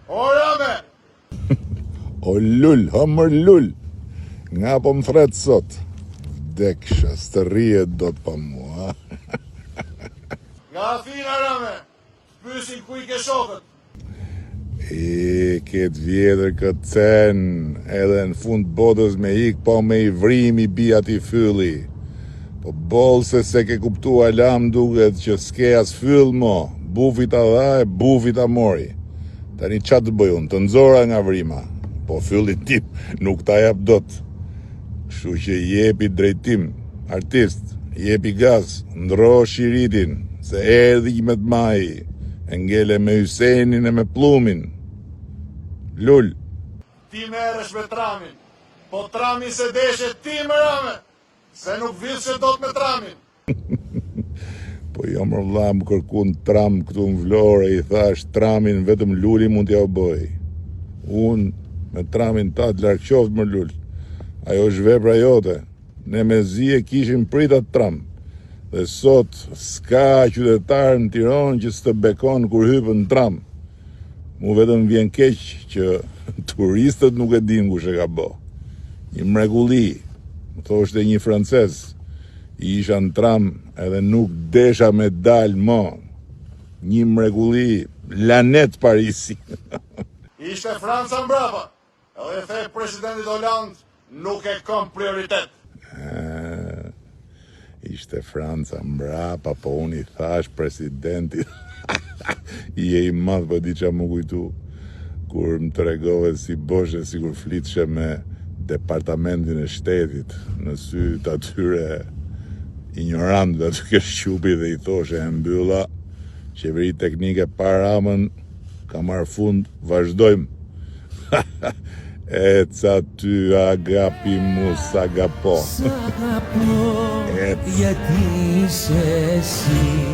O Rame! O lull, hëmër lull, nga po më thretë sot, vdeksha, së të rrijet do të pa mua. Nga Athina, Rame, të pysin ku I ke shokët. Këtë vjetër këtë cen, edhe në fund botës me ik, po me I vrimi bi ati fylli. Po bolse se ke kuptu alam duket që s'ke as fyll mo, bufit a dha e bufit a mori. Tani qatë të bëjun, të nxora nga vrima, po fylli tip nuk ta jap dot. Kështu që jepi drejtim, artist, jepi gaz, ndro shiritin, se erdhi me të maji, e ngele me Hysenin e me Plumin. Lull. Ti merresh me tramin, po trami se deshe ti më Rame, se nuk vishë do të me tramin. Po jo më vlla më kërkun tram këtu në Vlorë, I thash tramin vetëm Luli mund t'ja u bëj. Unë me tramin ta të larg qoftë më Lul. Ajo është vepra jote. Ne me zi e kishim pritat tram. Dhe sot s'ka qytetar në Tiranë që s'të bekon kur hypën në tram. Mu vetëm vjen keq që turistët nuk e din kush e ka bë. Një mrekulli, më thoshte një francez, I isha në tram edhe nuk desha me dal mo. Një mrekulli, lanet Parisi. Ishte Franca mbrapa, edhe the presidentit Holland nuk e kom prioritet. Ishte Franca mbrapa, po unë I thash presidentit. I e I madh, po di qa më kujtu. Kur më tregove si boshe, si kur flitshe me departamentin e shtetit, në sy të atyre ignorant dhe aty ke shqupi dhe I thoshe e mbylla, qeveri teknike pa Ramën, ka marrë fund, vazhdojmë. E ca ty agapi mu s'agapo. Γιατί είσαι εσύ